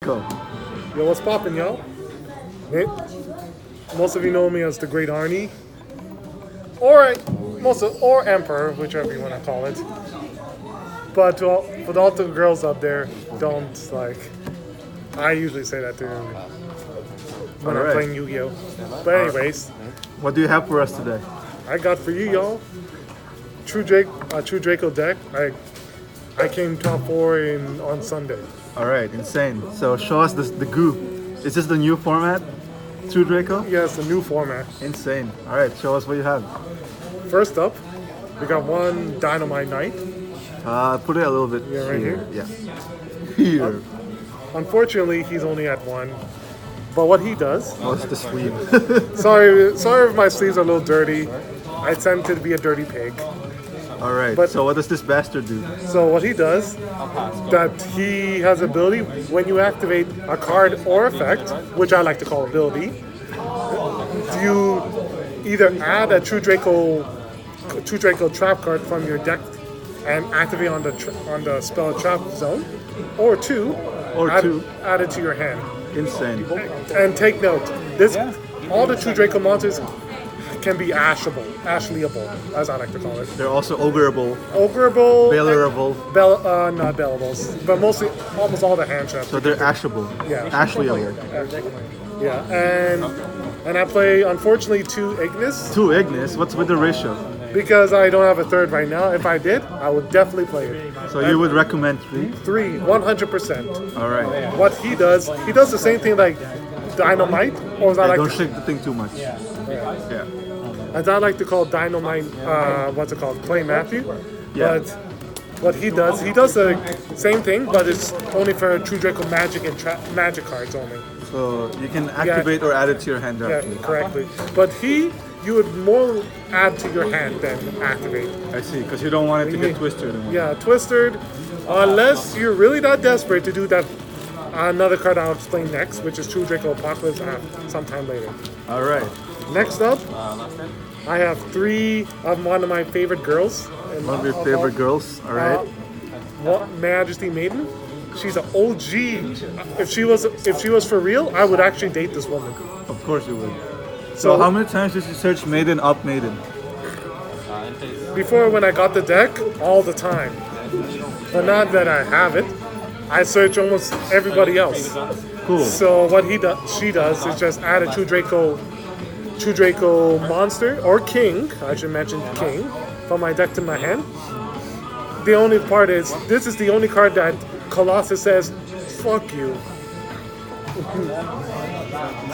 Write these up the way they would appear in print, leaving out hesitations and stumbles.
Draco. Yo, what's poppin', y'all? Most of you know me as the Great Arnie, or Emperor, whichever you want to call it. But for all the girls out there, don't like. I usually say that to them when I'm playing Yu-Gi-Oh. But anyways, what do you have for us today? I got for you, y'all, True Draco deck. I came top 4 on Sunday. All right, insane. So show us the goo. Is this the new format? True Draco? Yes, the new format. Insane. All right, show us what you have. First up, we got one Dynamite Knight. Put it a little bit right here? Yeah. Here. Unfortunately, he's only at 1. But what he does... What's the sleeve? sorry if my sleeves are a little dirty. I tend to be a dirty pig. All right, so what does this bastard do? So what he does, that he has ability, when you activate a card or effect, which I like to call ability, you either add a True Draco trap card from your deck and activate on the spell trap zone, or add it to your hand. Insane. And take note, all the True Draco monsters can be ashleable, as I like to call it. They're also ogreable, bailable, not bailables, but almost all the hand traps. So they're ashable. Yeah, ashleable. Yeah, and I play unfortunately 2 Ignis. 2 Ignis. What's with the ratio? Because I don't have a 3rd right now. If I did, I would definitely play it. So you would recommend 3? 3, 100%. All right. What he does the same thing like Dynamite, or as I like don't shake the thing too much. Yeah. As I like to call Dynamite, Clay Matthew. Yeah. But what he does the same thing, but it's only for True Draco Magic and Magic cards only. So you can activate or add it to your hand directly. Yeah, correctly. But you would more add to your hand than activate. I see, because you don't want it to get twisted. Yeah, twisted, unless you're really that desperate to do that. Another card I'll explain next, which is True Draco Apocalypse sometime later. All right. Next up, I have 3 of one of my favorite girls. One of your favorite girls, all right. Majesty Maiden. She's an OG. If she was for real, I would actually date this woman. Of course you would. So how many times did you search Maiden up Maiden? Before, when I got the deck, all the time. But now that I have it, I search almost everybody else. Cool. So what she does is just add a True Draco monster or king. I should mention king from my deck to my hand. The only part is this is the only card that Colossus says, "Fuck you."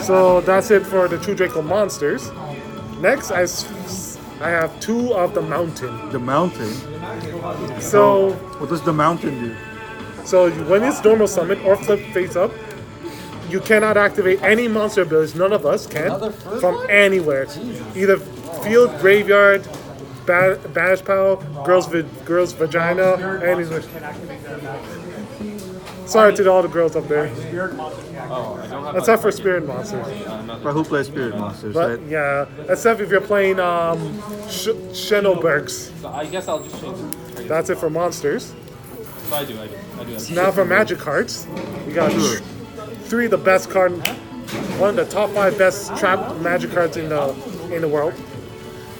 So that's it for the True Draco monsters. Next, I have 2 of the mountain. The mountain. So what does the mountain do? So when it's normal summon or flip face up, you cannot activate any monster abilities. None of us can from anywhere, either field, graveyard, banish pile, girl's vagina, anything. Sorry to all the girls up there. Except for spirit monsters. But who plays spirit monsters? But right? yeah, except if you're playing Shenobergs. So I guess I'll just change it. That's it for monsters. So I do. Now for magic cards, we got 3 of the best one of the top 5 best trap magic cards in the world,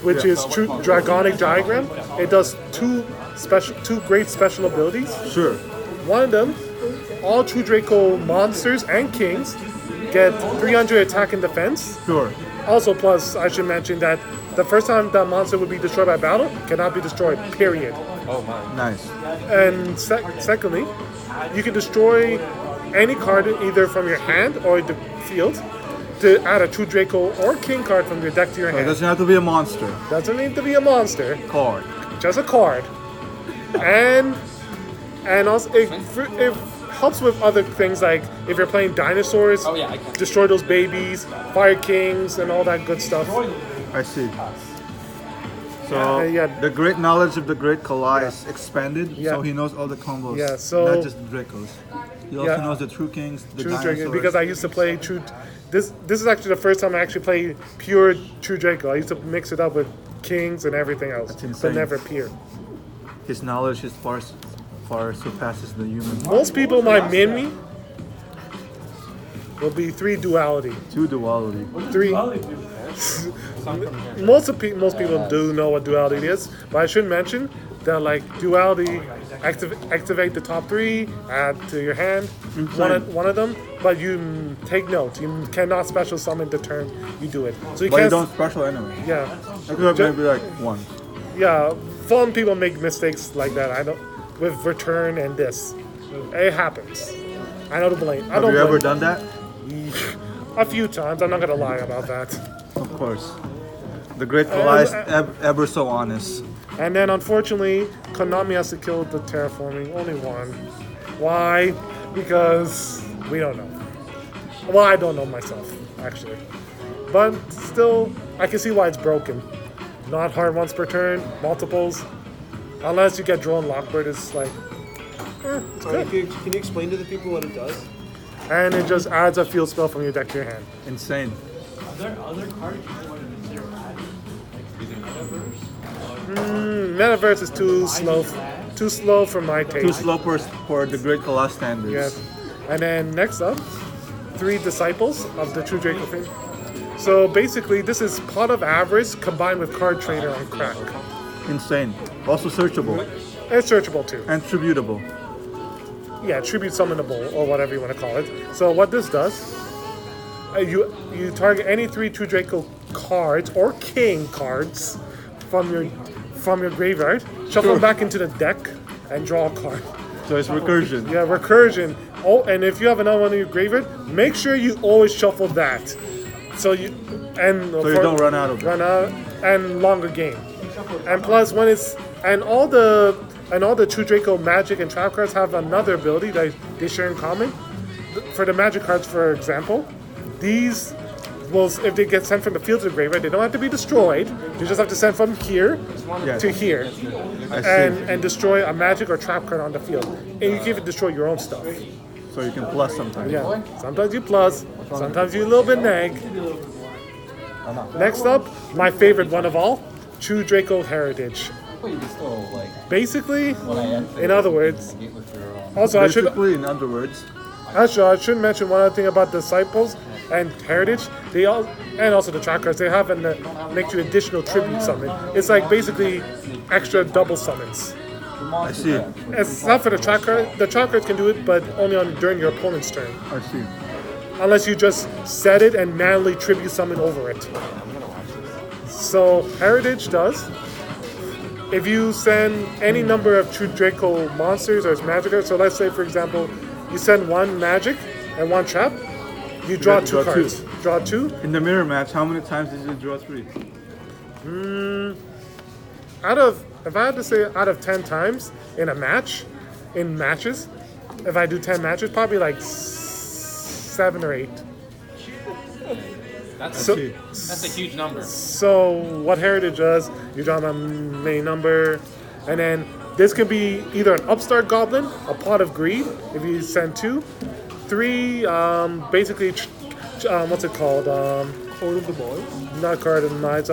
which is True Dragonic Diagram. It does 2 great special abilities. Sure. One of them, all True Draco monsters and kings get 300 attack and defense. Sure. Also, plus I should mention that the first time that monster would be destroyed by battle cannot be destroyed. Period. Oh my. Nice. And secondly, you can destroy any card either from your hand or the field to add a True Draco or King card from your deck to your So it hand. doesn't have to be a monster. Doesn't need to be a monster, Card. just a card. And also it helps with other things like if you're playing dinosaurs, Oh yeah, I can. destroy those babies, Fire Kings, and all that good stuff. I see. So yeah. the great knowledge of the great Kala is expanded, Yeah. so he knows all the combos, Yeah, so- not just the Dracos. He also Yeah. knows the True Kings, the True dinosaurs. Draco, because I used to play True. This is actually the first time I actually played pure True Draco. I used to mix it up with Kings and everything else, That's but insane. never pure. His knowledge is far surpasses the human. Most people might meme me will be 3 duality. 2 duality. 3. Most people do know what duality is, but I should mention that like duality activate the top 3, add to your hand one of them, but you take note, you cannot special summon the turn you do it. So you But you can't. don't special anyway. Yeah, I could have maybe like 1. yeah. Some people make mistakes like that. I don't with return and this. It happens. I know to blame. I Have don't you ever blame. done that? A few times. I'm not gonna lie about that. Of course. The great Elias, ever so honest. And then unfortunately, Konami has to kill the terraforming. Only one. Why? Because we don't know. Well, I don't know myself, actually. But still, I can see why it's broken. Not hard once per turn, multiples. Unless you get drone Lockbird, it's like, it's good. Can you explain to the people what it does? And it just adds a field spell from your deck to your hand. Insane. Are there other cards you want to consider adding? Like using Metaverse? Metaverse is too slow for my taste. Too slow for the great Elias standards. Yes. And then next up, 3 disciples of the True Draco thing. So basically, this is Pot of Avarice combined with Card Trader on crack. Insane. Also searchable It's searchable too. and tributable. Yeah, tribute summonable or whatever you want to call it. So what this does, you target any 3 True Draco cards or king cards from your graveyard, shuffle them back into the deck, and draw a card. So it's recursion. Yeah, recursion. Oh, and if you have another one in your graveyard, make sure you always shuffle that. So you don't run out of it. Run out and longer game. And plus, when it's and all the True Draco magic and trap cards have another ability that they share in common. For the magic cards, for example, these will, if they get sent from the field to the graveyard, they don't have to be destroyed. You just have to send from here Yes. to here, I see. and destroy a magic or trap card on the field. And you can even destroy your own stuff. So you can plus sometimes. Yeah. Sometimes you plus, sometimes you a little bit neg. Next up, my favorite one of all, True Draco Heritage. Basically, in other words, also I should Basically, in other words, mention one other thing about Disciples and Heritage. They all and also the track cards. They have an make you additional tribute summon. It's like basically extra double summons. I see. It's not for the track card. The track cards can do it, but only during your opponent's turn. I see. Unless you just set it and manually tribute summon over it. So Heritage does. If you send any number of True Draco monsters or magic cards, so let's say for example, you send 1 magic and 1 trap, you draw to 2 draw cards. 2. Draw 2. In the mirror match, how many times did you draw 3? If I had to say out of 10 times in a match, in matches, if I do 10 matches, probably like 7 or 8. That's a huge number. So what Heritage does, you draw the main number, and then this can be either an Upstart Goblin, a Pot of Greed, if you send 2, 3, basically, what's it called? Code of the Boys? Not Card of the Minds,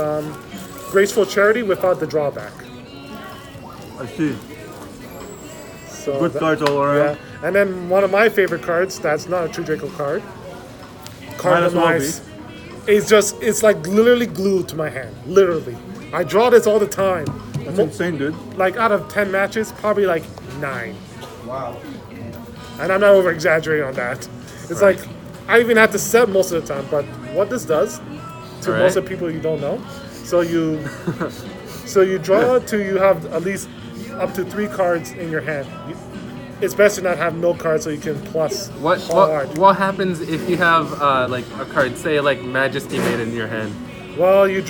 Graceful Charity without the drawback. I see. So Good cards all around. Yeah, and then one of my favorite cards that's not a True Draco card. Card of the well Minds. It's like literally glued to my hand. Literally. I draw this all the time. That's insane, dude. Like out of 10 matches, probably like 9. Wow. And I'm not over exaggerating on that. It's like I even have to set most of the time, but what this does to most of the people you don't know, so you draw till you have at least up to 3 cards in your hand. It's best to not have no cards so you can plus hard. What happens if you have like a card, say like Majesty Maiden in your hand? Well, you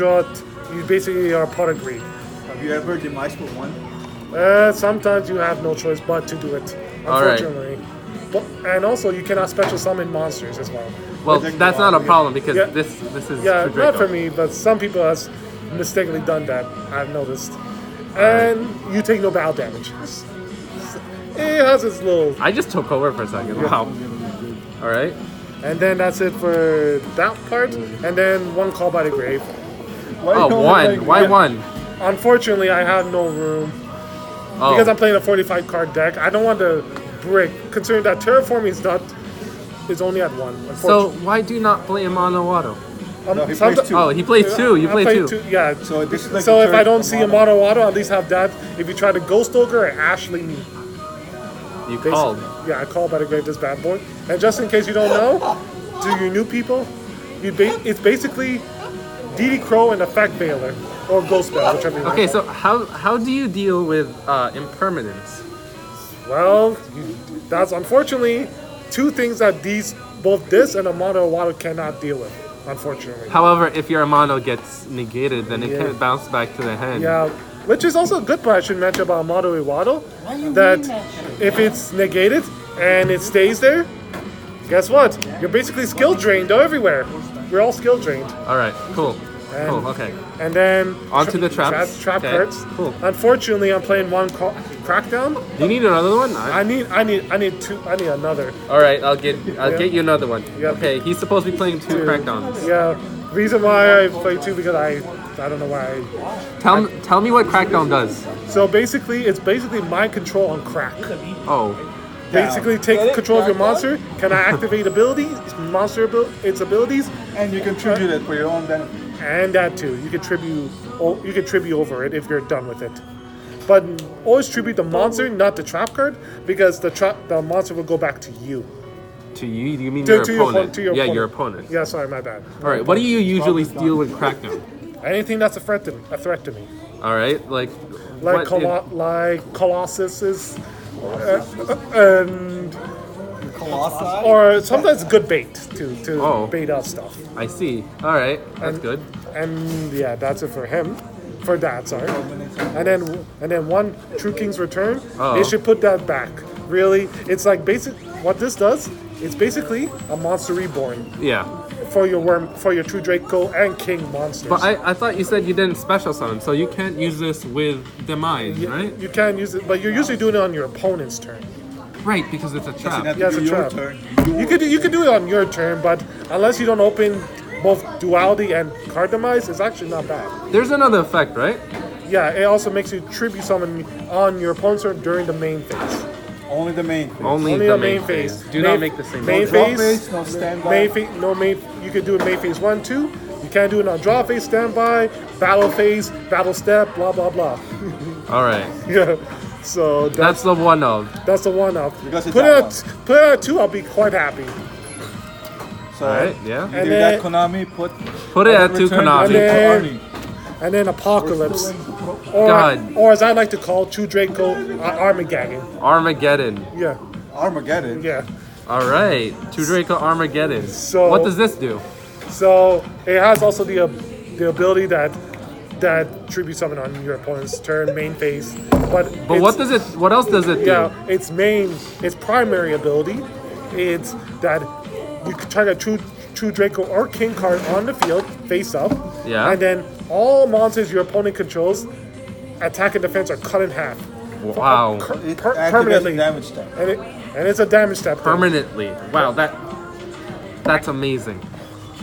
basically are Pot of Greed. Have you ever demised for 1? Sometimes you have no choice but to do it, unfortunately. And also, you cannot special summon monsters as well. Well, that's not a problem because Yeah. this is Yeah, True not Draco. for me, but some people have mistakenly done that, I've noticed. And you take no battle damage. It has its little... I just took over for a second. Wow. All right. And then that's it for that part. And then 1 Call by the Grave. Oh, 1. Why 1? Unfortunately, I have no room. Oh. Because I'm playing a 45 card deck, I don't want to brick. Considering that terraforming is not is only at 1. So Unfortunately. why do you not play a mono auto? No, he Someti- plays 2. Oh, he plays 2. You I play 2. Yeah. So this is like So the if third I don't see a mono. mono auto, at least have that. If you try to Ghost Ogre or Ashley me. You called. Yeah, I call Better Grave this bad boy. And just in case you don't know, to your new people, it's basically DD Crow and Effect Veiler. Or Ghost Veil, whichever you Okay, want. so how do you deal with impermanence? Well, that's unfortunately 2 things that both this and a mono water cannot deal with, unfortunately. However, if your mono gets negated, then it Yeah. can't bounce back to the hand. Yeah, which is also a good part I should mention about Mono Iwado, that if it's negated and it stays there, guess what? You're basically skill drained everywhere. We're all skill drained. All right, cool. And- Cool, okay. And then Onto the traps. Trap Okay, cards. cool. Unfortunately, I'm playing one crackdown. Do you need another one? I need another. All right, I'll get you another one. Yep. Okay, he's supposed to be playing 2 crackdowns. Yeah. Reason why I play 2 because I don't know why. Tell me what crackdown does. So basically, it's basically mind control on crack. Oh, Basically, take control of your monster. Can I activate its abilities, And you contribute it for your own benefit. and that too. You can tribute over it if you're done with it. But always tribute the monster, not the trap card, because the monster will go back to you. to you? You mean To- your to your opponent? oppo- to your yeah, opponent. your opponent. Yeah, sorry, my bad. All right, what do you usually steal with crackdown? Anything that's a threat to me, All right, like like what Colossus's, and or sometimes good bait to Oh. bait out stuff. I see. All right, that's good. And yeah, that's it for him. For that, sorry. And then one True King's Return. Oh. They should put that back. Really, it's like what this does. It's basically a monster reborn Yeah, for your True Draco and King monsters. but I thought you said you didn't special summon, so you can't use this with Demise, right? You can use it, but you're usually doing it on your opponent's turn. Right, because it's a trap. Yeah, it's a Your trap. turn. You could do it on your turn, but unless you don't open both Duality and Card Demise, it's actually not bad. There's another effect, right? Yeah, it also makes you tribute summon on your opponent's turn during the main phase. Only the main phase. Only Only the the main main phase. phase. Do Main- not make the same main mistake. Draw phase, no standby. Main phase, no main. You can do it main phase 1, 2. You can't do it on draw phase, standby, battle phase, battle step, blah blah blah. All right, Yeah, so that's the one of. that's the one up. Because it's Put that it at 2, I'll be quite happy. So All right, yeah. And do then- that Konami, Put it at 2 return Konami. the Draco then- army. And then Apocalypse, God. or as I like to call True Draco, Armageddon. Armageddon. Yeah, Armageddon. yeah. All right, True Draco Armageddon. So- what does this do? So it has also the ability that tribute summon on your opponent's turn, main phase. But But what else does it do? Yeah, its primary ability is that you can target True Draco or King card on the field, face up. Yeah. And then all monsters your opponent controls, attack and defense are cut in half. Wow. It Per- activates permanently. the damage step. And it's a damage step. thing. Permanently. Wow, that's amazing.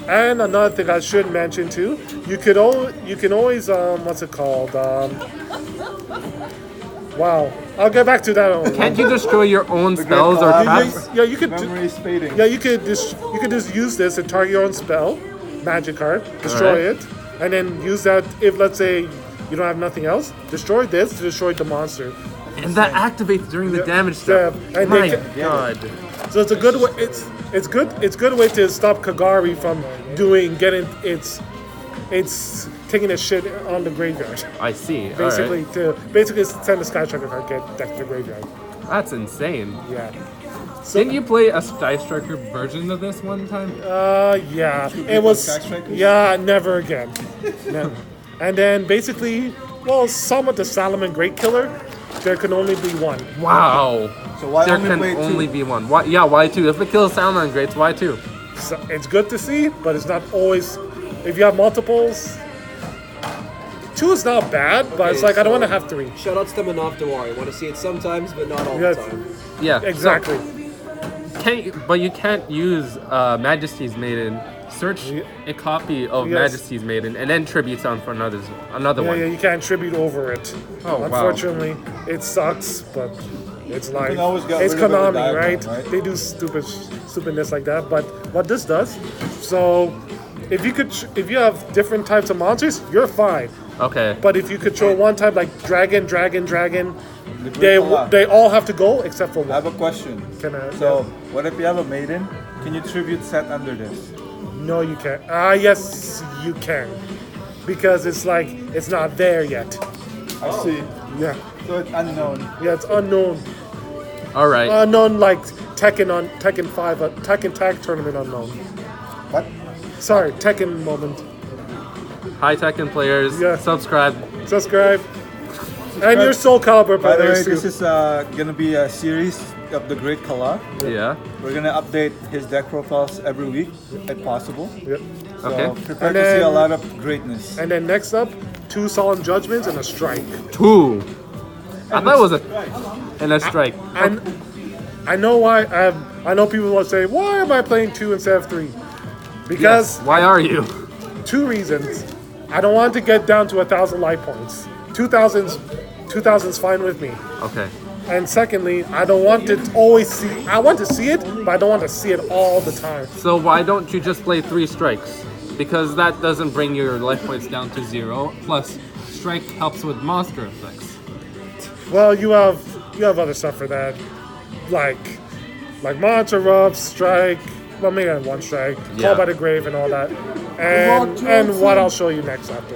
And another thing I should mention too, you can always what's it called? Wow, I'll get back to that. Can't you destroy your own spells or call. traps? Yeah, you could. Memory is fading. Yeah, you could just use this and target your own spell, magic card, destroy Alright. it, and then use that if let's say you don't have nothing else, destroy this to destroy the monster. And that activates during the damage step. Yeah, and My they God. So it's a good way. It's good way to stop Kagari from getting its taking a shit on the graveyard. I see. Basically All right. basically send the Sky Striker card get deck to the graveyard. That's insane. Yeah. Didn't you play a Sky Striker version of this one time? Yeah. It was. Sky Strikers? Yeah, never again. Never. And then basically, well, some of the Salomon Great Killer, there can only be one. Wow. So why There only can play only two? be one. Why, yeah, why two? If it kills Salmon Greats, why two? So it's good to see, but it's not always. If you have multiples, 2 is not bad, but it's Okay, like I don't so- want to have 3. Shoutouts to Manav Dewari. Want to see it sometimes, but not all Yes. the time. Yeah. Exactly. But you can't use Majesty's Maiden. Search a copy of Yes. Majesty's Maiden and then tribute sound for another Yeah, one. yeah, you can't tribute over it. Oh, wow. Unfortunately, it sucks, but It's like can always get it's rid of it with Konami, diagonal, right? right? They do stupidness like that. But what this does, so if you have different types of monsters, you're fine. Okay. But if you control one type like dragon, The Great Kala. they all have to go except for I have one. a question. Can I? So, what if you have a maiden? Can you tribute set under this? No, you can't. Yes, you can, because it's like it's not there yet. I see. Yeah, So it's unknown. yeah, it's unknown. All right. Unknown like Tekken 5, Tekken Tag Tournament unknown. What? Sorry, Tekken moment. High Tekken players, Yeah. subscribe. Subscribe. And your Soul Calibur By the way, players too. this is gonna be a series of the Great Kala. Yeah. We're gonna update his deck profiles every week, if possible. Yep. So Okay. prepare And to see a then- lot of greatness. And then next up, 2 Solemn Judgments and a Strike. 2. I thought it was a strike. And I know why. I know people will say, why am I playing 2 instead of 3? Because Yes. Why are you? 2 reasons. I don't want to get down to 1,000 life points. 2,000's fine with me. Okay. And secondly, I don't want to always see. I want to see it, but I don't want to see it all the time. So why don't you just play 3 strikes? Because that doesn't bring your life points down to 0. Plus, strike helps with monster effects. Well, you have other stuff for that, like Monster Rub, Strike. Well, maybe I have 1 strike, Yeah. Call by the Grave, and all that. And what I'll show you next after.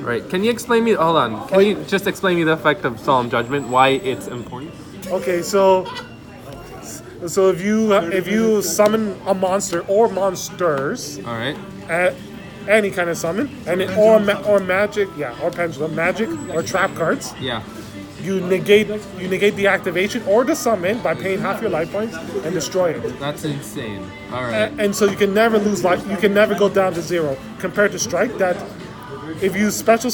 Right. Can you explain me? Hold on. Can you just explain me the effect of Solemn Judgment? Why it's important? Okay, so if you summon a monster or monsters, All right. any kind of summon, and it, or magic, or pendulum, magic or trap cards, Yeah. you negate the activation or the summon by paying half your life points and destroy it. That's insane. All right. And so you can never lose life. You can never go down to 0. Compared to Strike, that if you special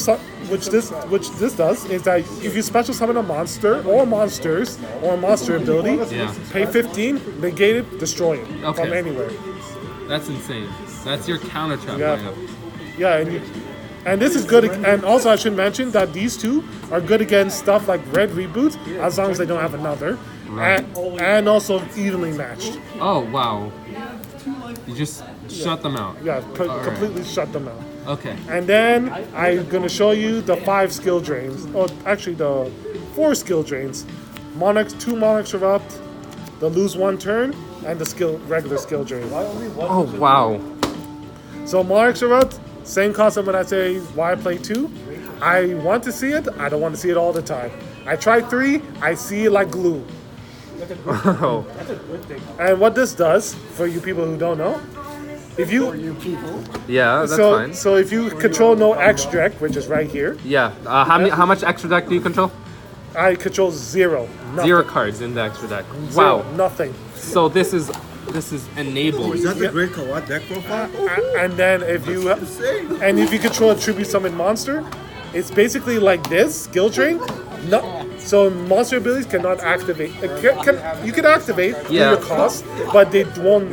which this does is that if you special summon a monster or monsters or a monster ability, Yeah. pay 15, negate it, destroy it from Okay. anywhere. That's insane. That's your counter trap Yeah. lineup. Yeah, and this is good. And also, I should mention that these two are good against stuff like Red Reboot, as long as they don't have another, Right. and also evenly matched. Oh wow. You just shut them out. Yeah, right. completely shut them out. Okay. And then I'm gonna show you the 5 skill drains, or actually the 4 skill drains. 2 Monarchs Erupt, the lose 1 turn, and the regular skill drain. Oh wow. So Monarchs Erupt, same concept when I say why I play 2. I want to see it, I don't want to see it all the time. I try 3, I see it like glue. Oh. And what this does, for you people who don't know, if you Yeah, that's fine. so if you control no X deck, which is right here, Yeah. How much extra deck do you control? I control 0. Nothing. 0 cards in the extra deck. Zero, Wow. nothing. So this is enabled. Is that the Great Kala deck profile? And then if you control a tribute summon monster, it's basically like this skill drain. No, so monster abilities cannot activate. You can activate through Yeah. your cost, but they won't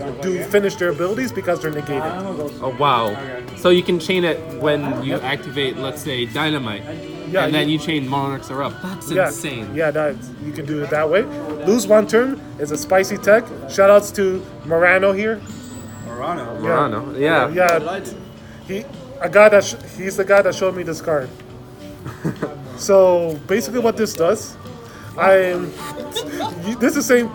finish their abilities because they're negated. Oh wow. So you can chain it when you activate, let's say, Dynamite. Yeah, and then you chain Monarchs are up. That's insane. Yeah, you can do it that way. Lose 1 turn is a spicy tech. Shoutouts to Morano here. Morano. Morano. Yeah. Yeah, he's the guy that showed me this card. So basically, what this does, this is the same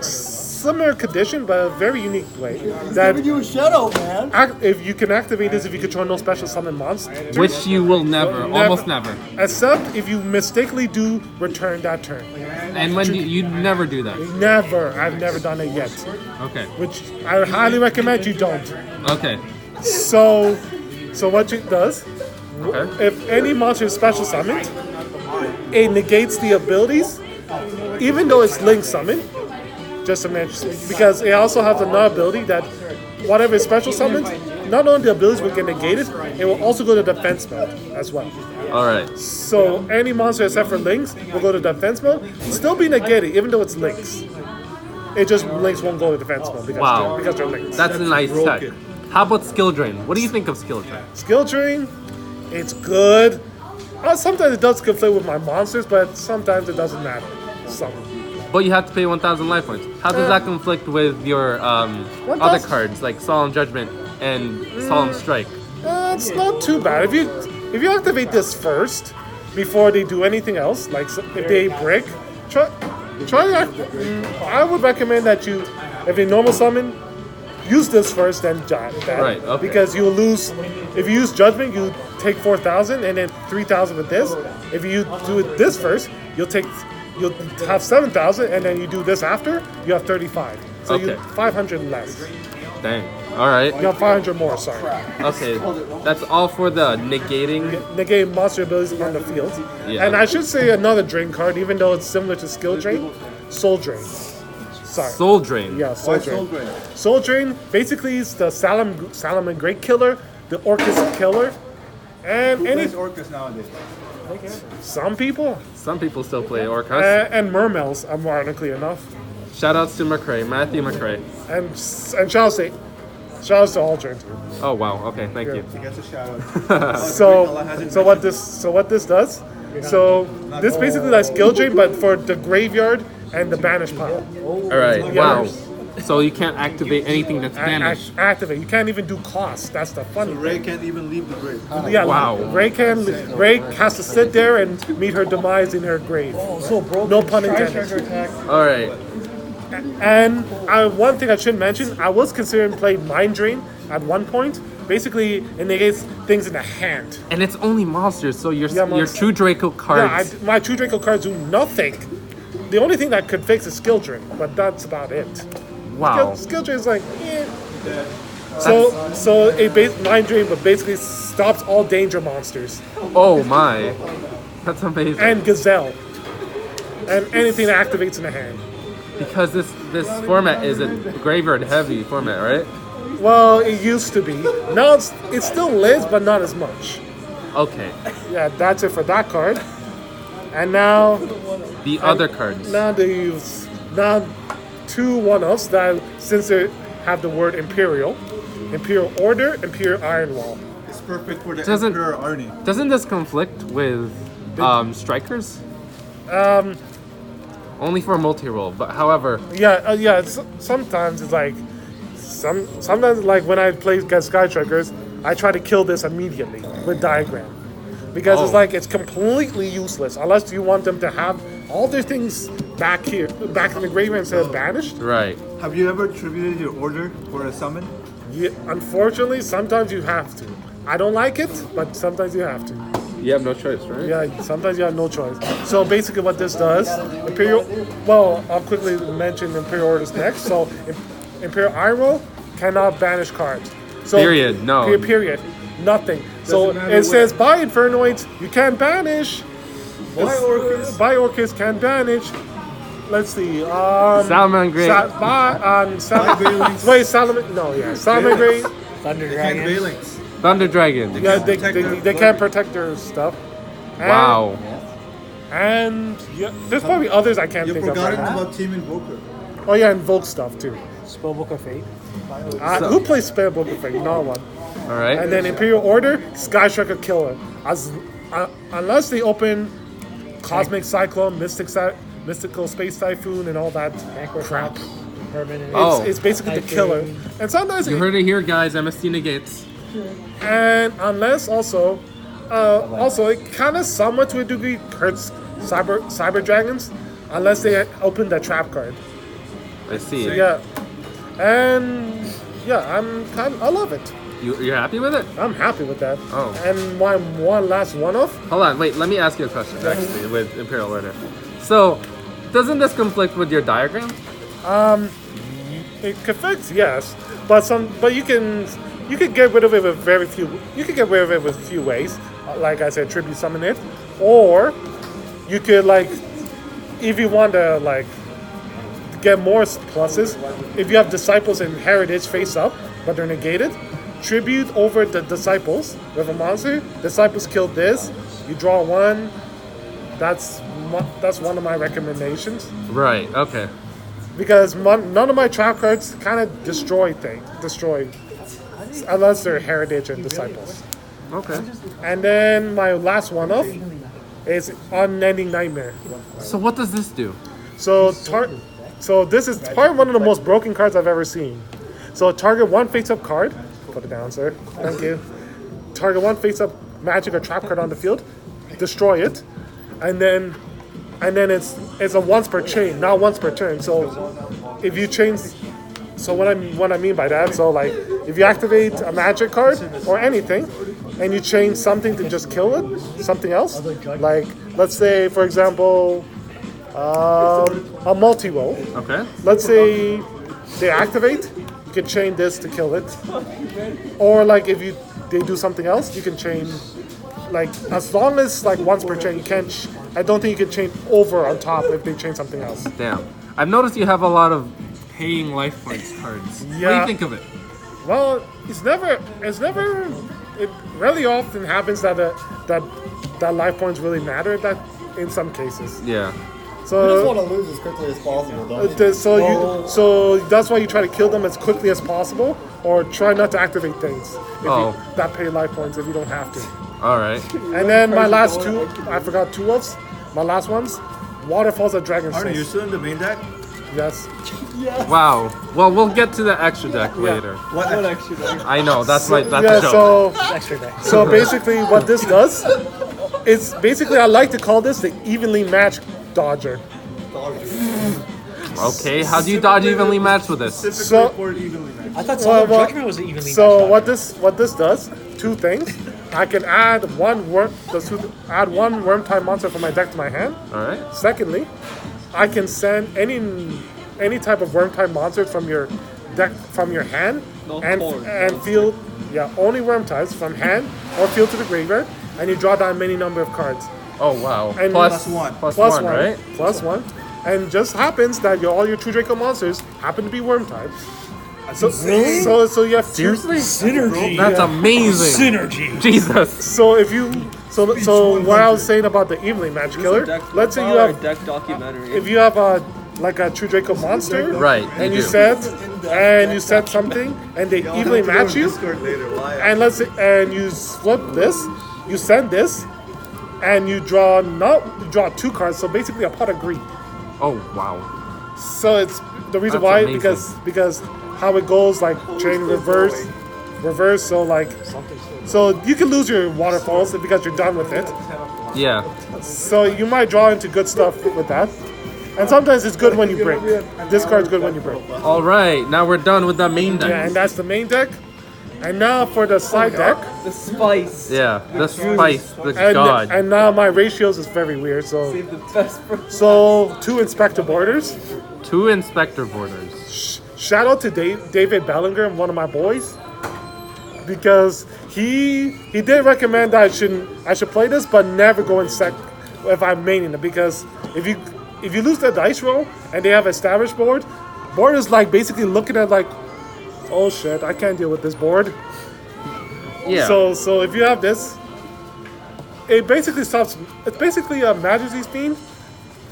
similar condition, but a very unique way. That Giving you a shadow, man. if you can activate this, if you control no special summon monsters, Which you will never, almost never. except if you mistakenly do return that turn. And when you never do that. Never, I've never done it yet. Okay. Which I highly recommend you don't. Okay. So what it does, Okay. if any monster is special summoned, it negates the abilities, even though it's link summoned. Just to mention, because it also has another ability that whatever is special summoned, not only the abilities will get negated, it will also go to defense mode as well. All right. So any monster except for links will go to defense mode, still be negated even though it's links. It just links won't go to defense mode because they're links. That's a nice tech. How about skill drain? What do you think of skill drain? Skill drain, it's good. Sometimes it does conflict with my monsters, but sometimes it doesn't matter. But you have to pay 1,000 life points. How does that conflict with your other cards like Solemn Judgment and Solemn Strike? It's not too bad. If you activate this first before they do anything else, like if they break, try. I would recommend that you, if you normal summon, use this first, then that. Right, okay. Because you'll lose. If you use Judgment, you take 4,000 and then 3,000 with this. If you do it this first, you'll have 7,000, and then you do this after, you have 35. So you 500 less. Dang. All right. You have 500 more. Sorry. Okay. That's all for the negating. Negate monster abilities on the field. Yeah. And I should say another drain card, even though it's similar to skill drain, soul drain. Sorry. Soul Drain. Yeah, soul drain. Soul drain basically is the Salaman Great Killer, the Orcus Killer, and Who plays Orcus nowadays? some people Some people still play Orcus. and Mermels, ironically enough, Shoutouts to McCrae, Matthew McCrae. and shout outs to Aldrin too. Oh wow. Okay. Thank you. He gets a shout out. So what this does? So this basically like skill drain, but for the graveyard and the banish pile. All right. Wow. So you can't activate anything that's banished. Activate. You can't even do cost. That's the funny thing. Ray can't even leave the grave. Yeah, Wow. Ray has to sit there and meet her demise in her grave. No pun intended. All right. And one thing I should mention, I was considering playing Mind Drain at one point. Basically, it negates things in the hand. And it's only monsters, so your monsters. true Draco cards. Yeah, my two Draco cards do nothing. The only thing that could fix is Skill Drain, but that's about it. Wow. Skill Drain is like, So Mind Drain, but basically stops all danger monsters. Oh my. That's amazing. And Gazelle. And anything that activates in the hand. Because this format is a graveyard heavy format, right? Well, it used to be. Now it still is, but not as much. Okay. Yeah, that's it for that card. And now The other cards. now they use two one-offs that, since they have the word Imperial Order, Imperial Iron Wall. It's perfect for the Doesn't- Emperor Arnie. Doesn't this conflict with strikers? Only for multi-roll, but however, Sometimes it's like sometimes like when I play against Sky Strikers, I try to kill this immediately with Diagram. Because it's like it's completely useless unless you want them to have all their things back in the graveyard instead of banished. right. Have you ever tributed your order for a summon? Yeah, unfortunately, sometimes you have to. I don't like it, but sometimes you have to. You have no choice, right? Yeah, sometimes you have no choice. So basically what this does, I'll quickly mention Imperial Orders next. So Imperial Iron Roll cannot banish cards. So, Period, no. Period. Nothing. So it says by Infernoids, you can banish. By Orcus can banish. Let's see. Salmon Great. Salmon. No, yeah. Salmon Great. Thunder And Dragon. Valence. Thunder Dragon. Yeah, they can't protect their stuff. And, Wow. And yeah, there's probably others I can't You've think of right forgotten now. about Team Invoker. Oh yeah, Invoke stuff too. Spellbook of Fate. Who plays Spellbook of Fate? No one. All right. And then Imperial Order, Sky Striker Killer. Unless they open Cosmic Cyclone, Mystical Space Typhoon, and all that crap. Permanent. Oh. It's basically the killer. And sometimes You heard it here, guys. MST negates. and unless also it kind of somewhat to a degree hurts Cyber Dragons, unless they open the trap card. I see. So yeah, and yeah, I love it. You're happy with it? I'm happy with that. Oh. And my one last one-off. Hold on. Wait. Let me ask you a question. Actually, with Imperial Order. So, doesn't this conflict with your diagram? It conflicts, yes, but you can get rid of it with very few. You can get rid of it with a few ways. Like I said, tribute summon it, or you could if you want to get more pluses. If you have disciples and heritage face up, but they're negated, tribute over the disciples with a monster. Disciples kill this. You draw one. That's one of my recommendations. Right. Okay. Because none of my trap cards kind of destroy, unless they're heritage and disciples. Okay. And then my last one-off is Unending Nightmare. So what does this do? So this is probably one of the most broken cards I've ever seen. So target one face-up card. Put it down, sir. Thank you. Target one face-up magic or trap card on the field. Destroy it, and then it's a once per chain, not once per turn. So if you change, so what I mean by that, so like if you activate a magic card or anything, and you change something to just kill it, something else, like let's say for example, a multi-roll. Okay. Let's say they activate, you can chain this to kill it, or like if they do something else, you can chain. Like as long as like once per chain, you can't. I don't think you can chain over on top if they chain something else. Damn. I've noticed you have a lot of paying life points cards. What do Yeah. you think of it? Well, it's never. It really often happens that that life points really matter. That in some cases. Yeah. You just So want to lose as quickly as possible, don't you? so that's why you try to kill them as quickly as possible, or try not to activate things that pay life points if you don't have to. All right. And then my last two, I forgot two of my last ones. Waterfalls of Dragon Arnie, you're Souls. still in the main deck? Yes. Wow. Well, we'll get to the extra deck later. What? I know that's a Yeah. joke. So basically, what this does, is basically I like to call this the evenly matched dodger. Okay. How do you dodge evenly matched with this? So I thought Solemn well, Judgment was evenly so matched. what this does, two things. I can add one worm type monster from my deck to my hand. All right. Secondly, I can send any type of worm type monster from your deck from your hand and field only worm types from hand or field to the graveyard, and you draw down many number of cards. Oh wow. And Plus one. Plus one, right? Plus one. And just happens that all your true Draco monsters happen to be worm types. So you have Seriously? Synergy. That's amazing. Synergy. Jesus. So if you so what I was saying about the evenly matched killer, let's say you have deck documentary. if you have a true Draco monster, Right. and you you do. set something and they evenly match you, Discord later. Why? and let's say, and you flip this, you send this, and you draw two cards, so basically a pot of greed. Oh wow. So it's the reason That's why amazing. because how it goes like chain reverse, so like so you can lose your waterfalls because you're done with it. Yeah. So you might draw into good stuff with that. And sometimes it's good when you break. This card's good when you break. All right. Now we're done with the main deck. Yeah, and that's the main deck. And now for the side deck. The spice. Yeah. The spice. The And, god. and now my ratios is very weird. So Save the best for so 2 Inspector Borders. 2 Inspector Borders. Shout out to David Bellinger, one of my boys, because he did recommend that I should play this, but never go in sec if I'm maining it, because if you lose the dice roll and they have established board is like basically looking at like, oh shit, I can't deal with this board. Yeah. So if you have this, it basically stops. It's basically a Majesty's Fiend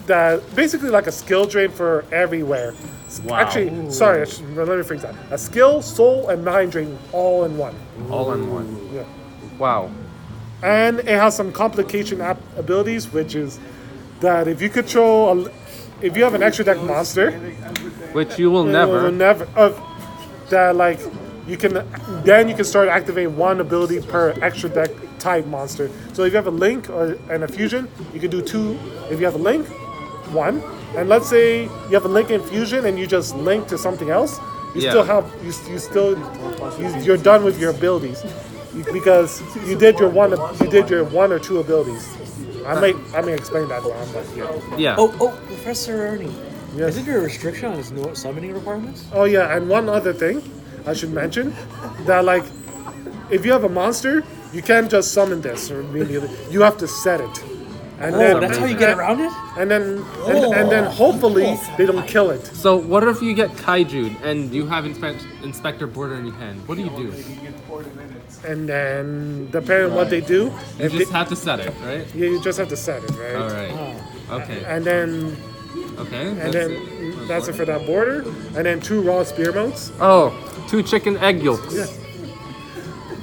that basically like a skill drain for everywhere. Wow. Actually, sorry, let me rephrase that. A skill, soul, and mind drain all in one. All in one. Yeah. Wow. And it has some complication abilities, which is that if you control, if you have an extra deck monster, Which you will it never. will never that like you can start activating one ability per extra deck type monster. So if you have a link and a fusion, you can do 2. If you have a link, 1. And let's say you have a link and fusion and you just link to something else, you're done with your abilities because you did your one or two abilities. I may explain that wrong, but yeah. Yeah. Oh, Professor Ernie. Yes. Isn't there a restriction on his no summoning requirements? Oh yeah, and one other thing I should mention, that like if you have a monster, you can't just summon this or immediately. You have to set it. And That's how you get around it? And then hopefully they don't kill it. So what if you get Kaiju'd and you have Inspector Border in your hand? What do you do? And then depending on what they do, You just have to set it, right? you just have to set it, right? All right. Okay. And then that's it for that border. And then 2 raw spear mounts. Oh, 2 chicken egg yolks. Yeah.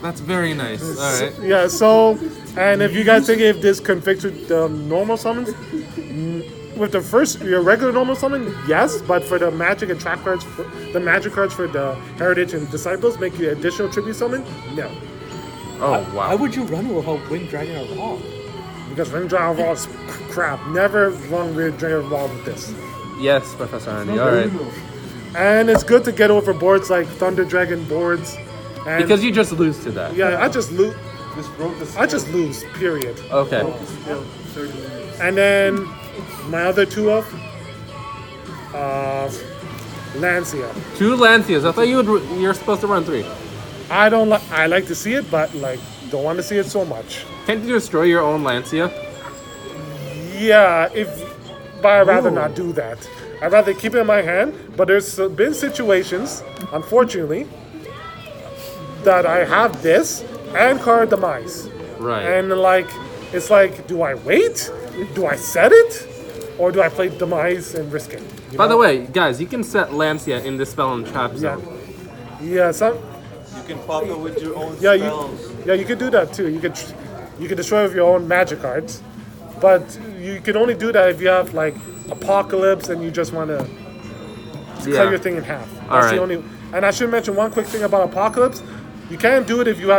That's very nice. All right. Yeah, so, and if you guys think if this conflicts with the normal summons, with the first your regular normal summon, yes, but for the magic and trap cards, the magic cards for the heritage and disciples make you additional tribute summon. No, Oh Why wow. would you run with a Winged Dragon or Raw? because Ring Dragon Ball is crap. Never run with Dragon Ball with this. Yes, Professor Andy. All right. And it's good to get over boards like Thunder Dragon boards. And Because you just lose to that. yeah, I just lose. This broke the I just lose. Period. Okay. And then my other two of Lancia. 2 Lancias. I thought you're supposed to run 3. I don't like. I like to see it, but like don't want to see it so much. Can't you destroy your own Lancia? Yeah, but I'd rather not do that. I'd rather keep it in my hand. But there's been situations, unfortunately, that I have this and card demise, Right. and like it's like, do I wait? Do I set it, or do I play demise and risk it? You By the know? way, guys, you can set Lancia in the spell and trap yeah, zone. yeah, some. You can pop it with your own Yeah, spells. you could do that too. You could destroy with your own magic cards, but you can only do that if you have like Apocalypse and you just want to cut your thing in half. That's Alright. the only. And I should mention one quick thing about Apocalypse. You can't do it if your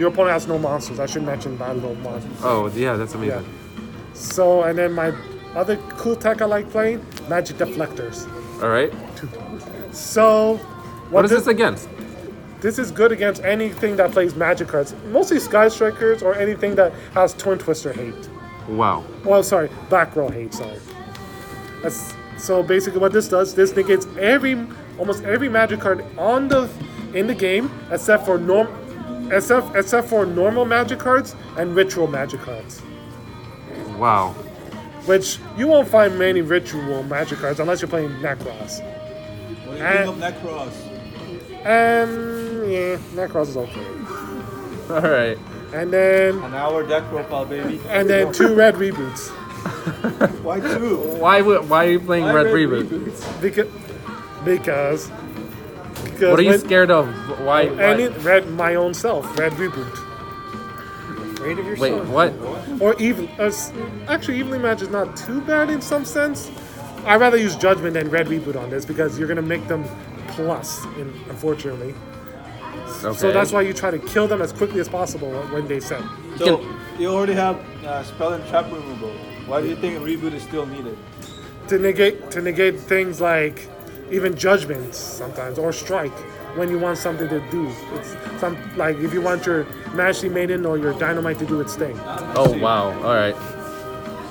opponent has no monsters. I should mention that little monsters. Oh, yeah, that's Yeah. amazing. So and then my other cool tech I like playing, Magic Deflectors. All right. So What is this against? This is good against anything that plays magic cards, mostly Sky Strikers or anything that has Twin Twister hate. Wow. Well, sorry, back row hate. Sorry. So basically, what this does, this negates almost every magic card in the game except for normal magic cards and ritual magic cards. Wow. Which you won't find many ritual magic cards unless you're playing Necros. What do you think of Necros? And yeah, Necros is okay. All right. And then An hour deck profile, baby. 2 red reboots. Why 2? Why are you playing Red Reboot? Because What are you when- scared of? Why? my own self, red reboot. Afraid of Wait, yourself. what? Or even actually evenly match is not too bad in some sense. I'd rather use judgment than red reboot on this because you're gonna make them plus, unfortunately. Okay. So that's why you try to kill them as quickly as possible when they set. So, you already have spell and trap removal. Why do you think a reboot is still needed? To negate things like even judgments sometimes or strike when you want something to do. It's like if you want your Mastery Maiden or your Dynamite to do its thing. Oh wow. All right.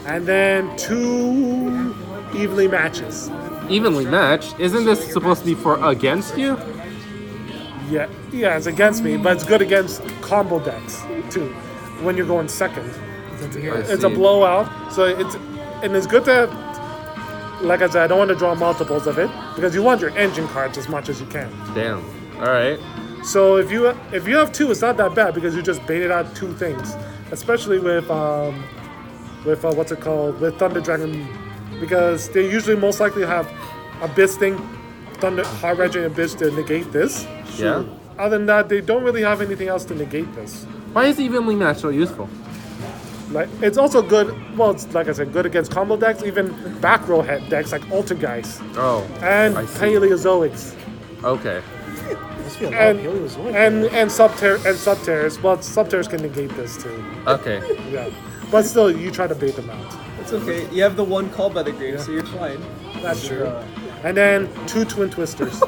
And then 2 evenly matches. Evenly matched. Isn't this supposed to be for against you? Yeah, it's against me, but it's good against combo decks too. When you're going second, it's a see. blowout. So it's good to, like I said, I don't want to draw multiples of it because you want your engine cards as much as you can. Damn. All right. So if you have 2, it's not that bad because you just baited out 2 things, especially with what's it called, with Thunder Dragon, because they usually most likely have Abyss thing, Thunder Hard Regiment Abyss to negate this. Yeah. Other than that, they don't really have anything else to negate this. Why is evenly matched so useful? Like it's also good. Well, it's like I said, good against combo decks, even back row head decks like Ultrageist Oh. and I see. Paleozoics Okay. Must be a lot and of Paleozoic. and Subterrors. Well, Subterrors can negate this too. Okay. Yeah, but still, you try to bait them out. It's okay. You have the one call by the grave, so you're fine. That's true. And then 2 Twin Twisters.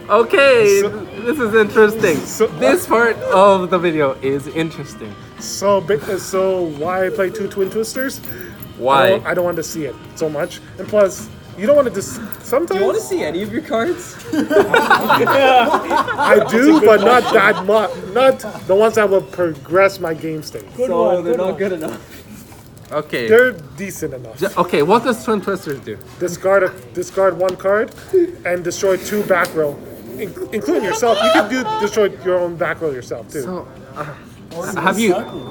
Okay. This is interesting. So- This part of the video is interesting. So why I play 2 Twin Twisters? Why? I don't want to see it so much, and plus, you don't want to just sometimes. Do you want to see any of your cards? I do, but not that much. Not the ones that will progress my game state. So they're not good enough. Okay. They're decent enough. Okay. What does Twin Twisters do? Discard 1 card and destroy 2 back row, including yourself. You can destroy your own back row yourself too. So,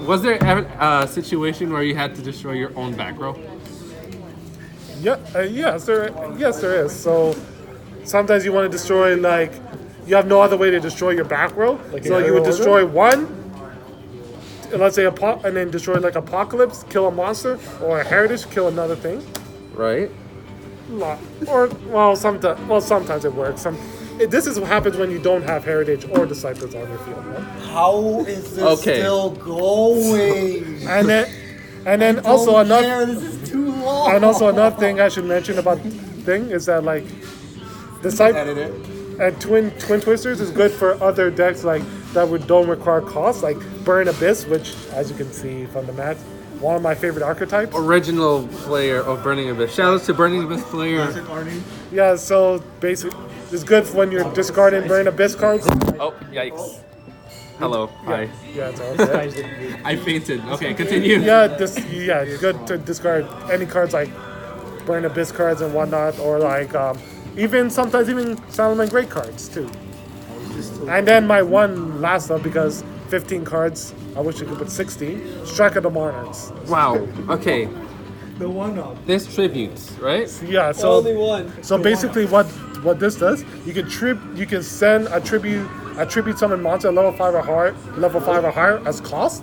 was there ever a situation where you had to destroy your own back row? Yes, there is. So sometimes you want to destroy you have no other way to destroy your back row. So you would destroy 1. Let's say and then destroy Apocalypse, kill a monster, or a Heritage, kill another thing. right? Or sometimes it works. This is what happens when you don't have Heritage or Disciples on your field. Right? How is this Okay. still going? And then also another This is too long. and also another thing I should mention about thing is that like Disciple Edit it. and Twin Twisters is good for other decks like that don't require cost, like Burn Abyss, which as you can see from the match, one of my favorite archetypes. Original player of Burning Abyss. Shout out to Burning Abyss player. Yeah, so basically it's good when you're discarding Burn Abyss cards. Oh, yikes. Hello. Hi. Yeah, it's all good. I fainted. Okay, continue. It's good to discard any cards like Burn Abyss cards and whatnot, or like sometimes even Salomon Great cards too. And then my one last up, because 15 cards, I wish you could put 16. Strike of the Monarchs. Wow. Okay. The one up. This tributes, right? Yeah, so Only one. so basically what this does, you can send a tribute summon monster level 5 or higher as cost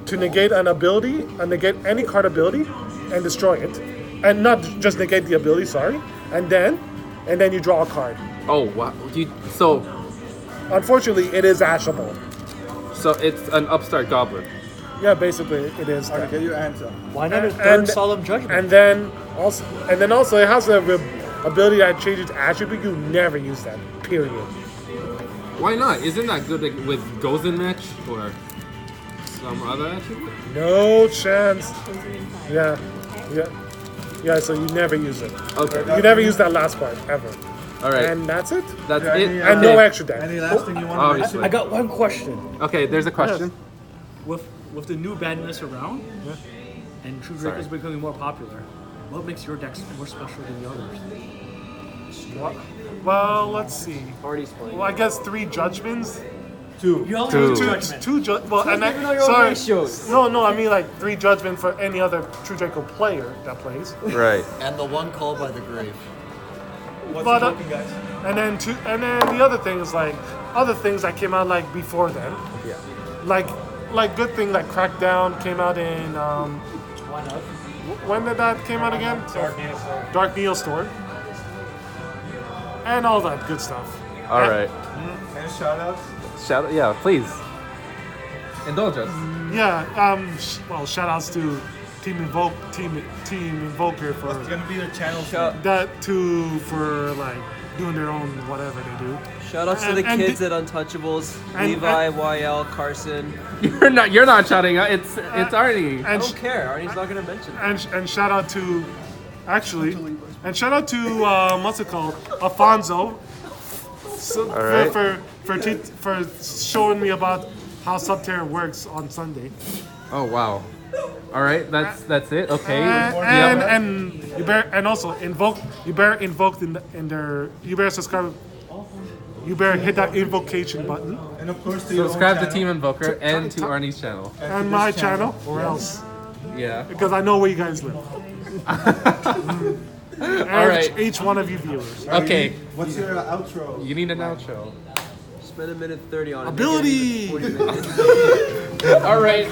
to negate an ability and negate any card ability and destroy it. And not just negate the ability, sorry. And then you draw a card. Oh wow. So Unfortunately, it is ashable. it's an upstart goblin. Yeah, basically it is. Okay, get your answer. Why not a And- third solemn judgment? And then also it has the ability that changes attribute. You never use that. Period. Why not? Isn't that good with Gozen match or some other attribute? No chance. Yeah. So you never use it. Okay. You never use that last part ever. All right. And that's it. That's Yeah, it. And no Okay. extra deck. Any last thing you want to Obviously. I got one question. Okay. There's a question. With the new badness around, and True Draco is becoming more popular, what makes your decks more special than the others? Well, let's see. Artie's playing. Well, I guess 3 judgments. Two. You only Two. have judgment. And even know your own ratios. No, I mean like 3 judgment for any other True Draco player that plays. Right. And the one called by the grave. What's But, the token, guys? And then the other thing is like other things that came out like before then. Yeah. Like good thing like Crackdown came out in Why not? when did that came out again? Dark Neostorm. And all that good stuff. All right. Any shout outs? Yeah, please. Indulge us. Yeah, well, shout outs to Team Invoker for It's gonna be their channel. for like doing their own whatever they do. Shout outs to the kids at Untouchables, and- Levi, YL, Carson. You're not shouting out. It's Arnie. I And don't care. Artie's not gonna mention it. and shout out to what's it called, Alfonso. So, All right. for showing me about how Subterra works on Sunday. Oh wow. All right. That's it. Okay. And you better subscribe. You better hit that invocation button And of course, to your own Subscribe to channel. Team Invoker and to Arnie's channel. and my channel, or else, Yeah. because I know where you guys live. All right. Each one of you viewers. Okay. What's your outro? You need an outro. Spend a minute 30 on it. Ability! Make it 40 minutes. All right.